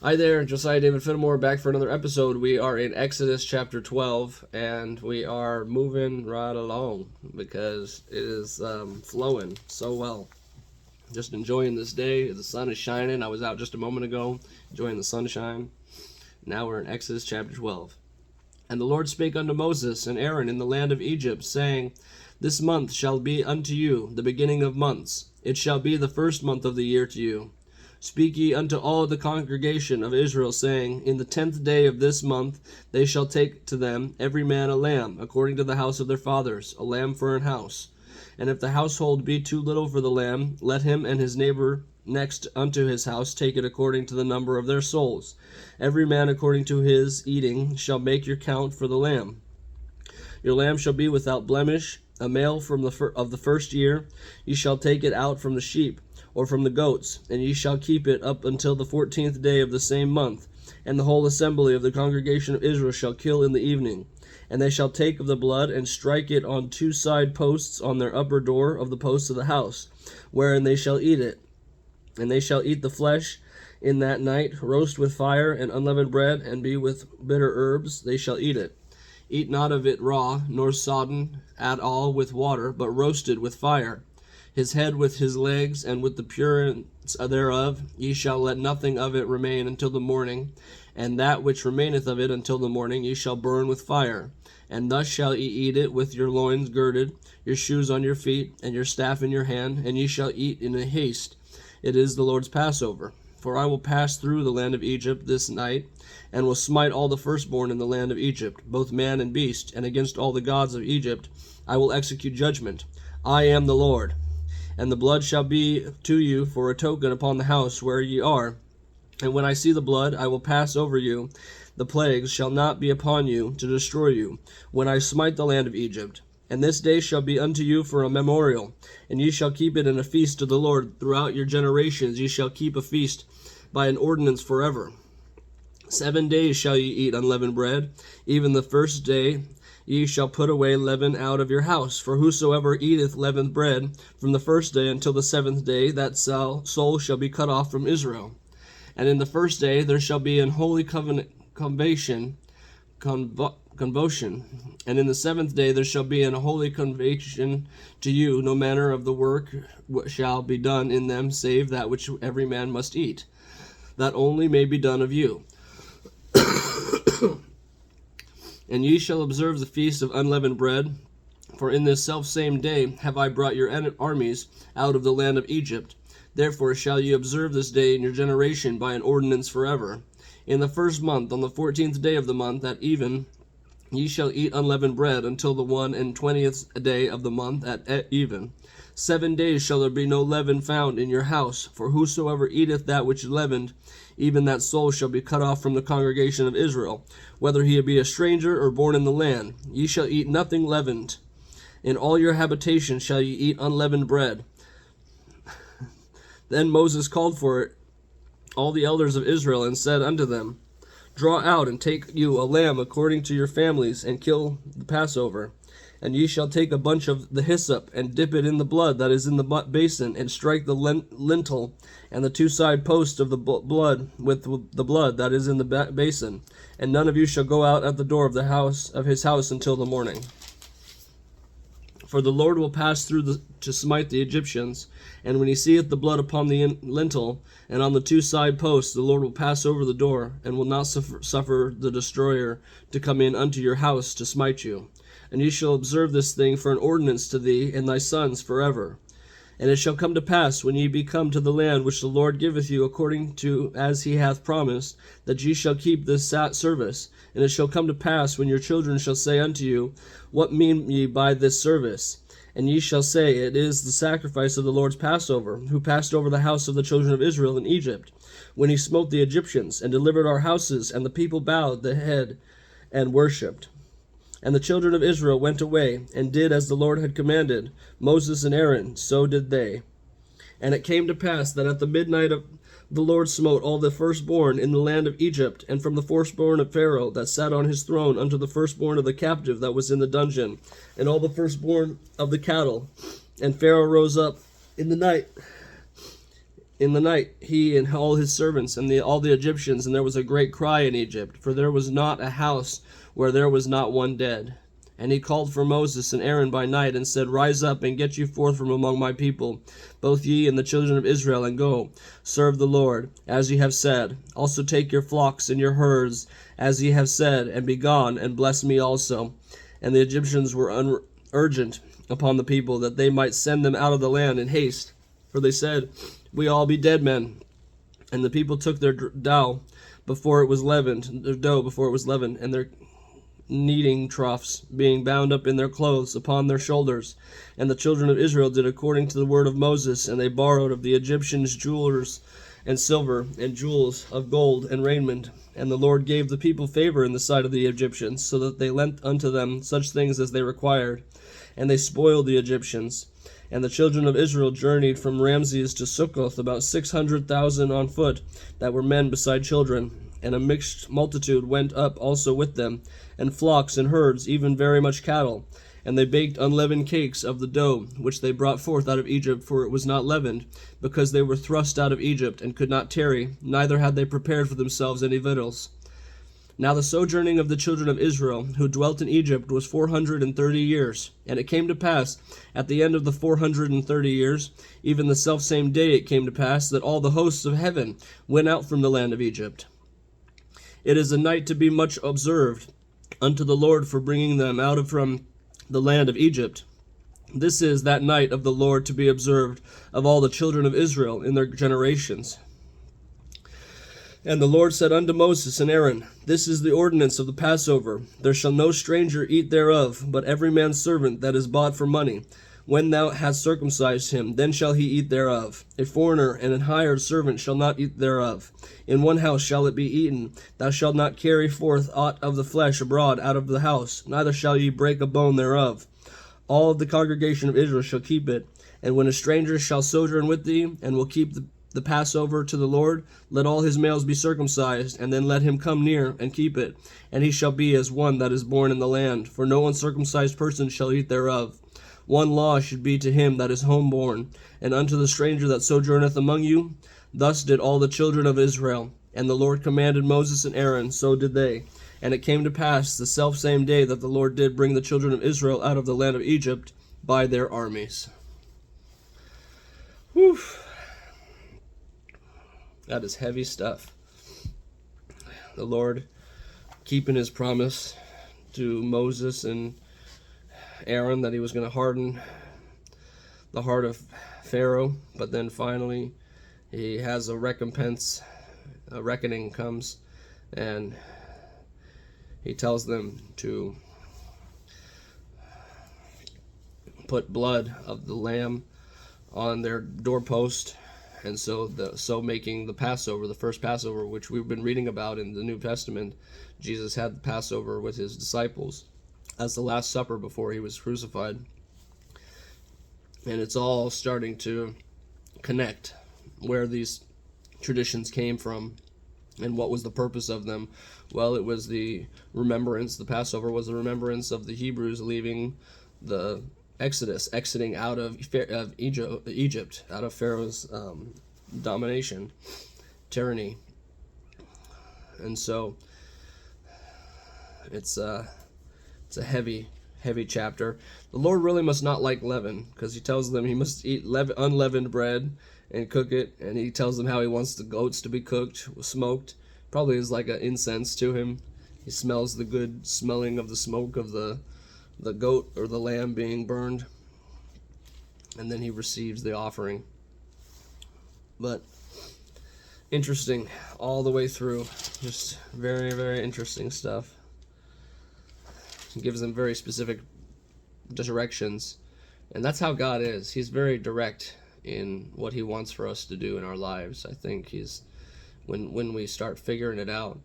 Hi there, Josiah David Fenimore back for another episode. We are in Exodus chapter 12, and we are moving right along because it is flowing so well. Just enjoying this day. The sun is shining. I was out just a moment ago enjoying the sunshine. Now we're in Exodus chapter 12. And the Lord spake unto Moses and Aaron in the land of Egypt, saying, This month shall be unto you the beginning of months. It shall be the first month of the year to you. Speak ye unto all the congregation of Israel, saying, In the 10th day of this month they shall take to them every man a lamb, according to the house of their fathers, a lamb for an house. And if the household be too little for the lamb, let him and his neighbor next unto his house take it according to the number of their souls. Every man according to his eating shall make your count for the lamb. Your lamb shall be without blemish, a male from of the first year. Ye shall take it out from the sheep, or from the goats, and ye shall keep it up until the 14th day of the same month. And the whole assembly of the congregation of Israel shall kill in the evening. And they shall take of the blood, and strike it on two side posts on their upper door of the posts of the house, wherein they shall eat it. And they shall eat the flesh in that night, roast with fire and unleavened bread, and be with bitter herbs, they shall eat it. Eat not of it raw, nor sodden at all with water, but roasted with fire. His head with his legs, and with the purence thereof, ye shall let nothing of it remain until the morning, and that which remaineth of it until the morning ye shall burn with fire. And thus shall ye eat it with your loins girded, your shoes on your feet, and your staff in your hand, and ye shall eat in a haste. It is the Lord's Passover. For I will pass through the land of Egypt this night, and will smite all the firstborn in the land of Egypt, both man and beast, and against all the gods of Egypt I will execute judgment. I am the Lord. And the blood shall be to you for a token upon the house where ye are. And when I see the blood, I will pass over you. The plagues shall not be upon you to destroy you, when I smite the land of Egypt. And this day shall be unto you for a memorial, and ye shall keep it in a feast to the Lord throughout your generations. Ye shall keep a feast by an ordinance forever. 7 days shall ye eat unleavened bread, even the first day ye shall put away leaven out of your house. For whosoever eateth leavened bread from the first day until the 7th day, that soul shall be cut off from Israel. And in the first day there shall be an holy convocation, and in the 7th day there shall be an holy convocation to you. No manner of the work shall be done in them, save that which every man must eat. That only may be done of you. And ye shall observe the feast of unleavened bread, for in this selfsame day have I brought your armies out of the land of Egypt. Therefore shall ye observe this day in your generation by an ordinance forever. In the first month, on the 14th day of the month, at even, ye shall eat unleavened bread until the 21st day of the month at even. 7 days shall there be no leaven found in your house, for whosoever eateth that which is leavened, even that soul shall be cut off from the congregation of Israel, whether he be a stranger or born in the land. Ye shall eat nothing leavened. In all your habitation shall ye eat unleavened bread. Then Moses called for it all the elders of Israel, and said unto them, Draw out, and take you a lamb according to your families, and kill the Passover. And ye shall take a bunch of the hyssop, and dip it in the blood that is in the basin, and strike the lintel and the two side posts of the blood with the blood that is in the basin. And none of you shall go out at the door of the house of his house until the morning. For the Lord will pass through to smite the Egyptians, and when he seeth the blood upon the lintel and on the two side posts, the Lord will pass over the door, and will not suffer the destroyer to come in unto your house to smite you. And ye shall observe this thing for an ordinance to thee and thy sons forever. And it shall come to pass, when ye be come to the land which the Lord giveth you according to as he hath promised, that ye shall keep this service. And it shall come to pass, when your children shall say unto you, What mean ye by this service? And ye shall say, It is the sacrifice of the Lord's Passover, who passed over the house of the children of Israel in Egypt, when he smote the Egyptians, and delivered our houses, and the people bowed the head and worshipped. And the children of Israel went away, and did as the Lord had commanded Moses and Aaron, so did they. And it came to pass that at the midnight of the Lord smote all the firstborn in the land of Egypt, and from the firstborn of Pharaoh that sat on his throne unto the firstborn of the captive that was in the dungeon, and all the firstborn of the cattle. And Pharaoh rose up in the night in the night, he and all his servants and all the Egyptians, and there was a great cry in Egypt, for there was not a house where there was not one dead. And he called for Moses and Aaron by night, and said, Rise up, and get you forth from among my people, both ye and the children of Israel, and go, serve the Lord, as ye have said. Also take your flocks and your herds, as ye have said, and be gone, and bless me also. And the Egyptians were urgent upon the people, that they might send them out of the land in haste. For they said, We all be dead men. And the people took their dough before it was leavened, and their kneading troughs, being bound up in their clothes upon their shoulders. And the children of Israel did according to the word of Moses, and they borrowed of the Egyptians jewelers and silver, and jewels of gold and raiment. And the Lord gave the people favor in the sight of the Egyptians, so that they lent unto them such things as they required. And they spoiled the Egyptians. And the children of Israel journeyed from Ramses to Succoth, about 600,000 on foot, that were men beside children. And a mixed multitude went up also with them, and flocks and herds, even very much cattle. And they baked unleavened cakes of the dough, which they brought forth out of Egypt, for it was not leavened, because they were thrust out of Egypt, and could not tarry, neither had they prepared for themselves any victuals. Now the sojourning of the children of Israel, who dwelt in Egypt, was 430 years. And it came to pass, at the end of the 430 years, even the selfsame day it came to pass, that all the hosts of heaven went out from the land of Egypt. It is a night to be much observed unto the Lord for bringing them out from the land of Egypt. This is that night of the Lord to be observed of all the children of Israel in their generations. And the Lord said unto Moses and Aaron, This is the ordinance of the Passover. There shall no stranger eat thereof, but every man's servant that is bought for money. When thou hast circumcised him, then shall he eat thereof. A foreigner and an hired servant shall not eat thereof. In one house shall it be eaten. Thou shalt not carry forth aught of the flesh abroad out of the house, neither shall ye break a bone thereof. All of the congregation of Israel shall keep it. And when a stranger shall sojourn with thee, and will keep the Passover to the Lord, let all his males be circumcised, and then let him come near and keep it. And he shall be as one that is born in the land, for no uncircumcised person shall eat thereof. One law should be to him that is homeborn, and unto the stranger that sojourneth among you. Thus did all the children of Israel. And the Lord commanded Moses and Aaron, so did they. And it came to pass the selfsame day that the Lord did bring the children of Israel out of the land of Egypt by their armies. Whew. That is heavy stuff. The Lord keeping his promise to Moses and Aaron that he was going to harden the heart of Pharaoh, but then finally he has a recompense. A reckoning comes, and he tells them to put blood of the lamb on their doorpost, and so making the Passover, the first Passover, which we've been reading about in the New Testament. Jesus had the Passover with his disciples as the Last Supper before he was crucified. And it's all starting to connect where these traditions came from and what was the purpose of them. Well, it was the remembrance. The Passover was the remembrance of the Hebrews leaving the Exodus, exiting out of Egypt, out of Pharaoh's domination, tyranny. And so it's a heavy chapter. The Lord really must not like leaven, because he tells them he must eat unleavened bread and cook it, and he tells them how he wants the goats to be cooked, smoked. Probably is like an incense to him. He smells the good smelling of the smoke of the goat or the lamb being burned, and then he receives the offering. But interesting all the way through. Just very, very interesting stuff. He gives them very specific directions, and that's how God is. He's very direct in what he wants for us to do in our lives. I think he's when we start figuring it out,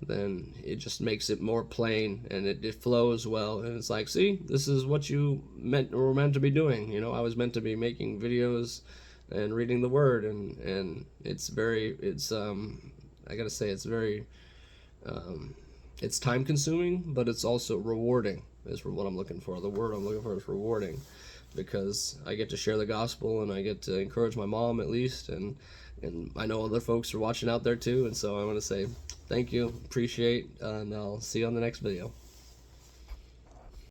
then it just makes it more plain, and it flows well, and it's like, see, this is what you were meant to be doing. You know, I was meant to be making videos and reading the word, and it's I gotta say, it's very it's time consuming, but it's also rewarding is what I'm looking for. The word I'm looking for is rewarding, because I get to share the gospel and I get to encourage my mom at least, and I know other folks are watching out there too, and so I want to say thank you, appreciate, and I'll see you on the next video.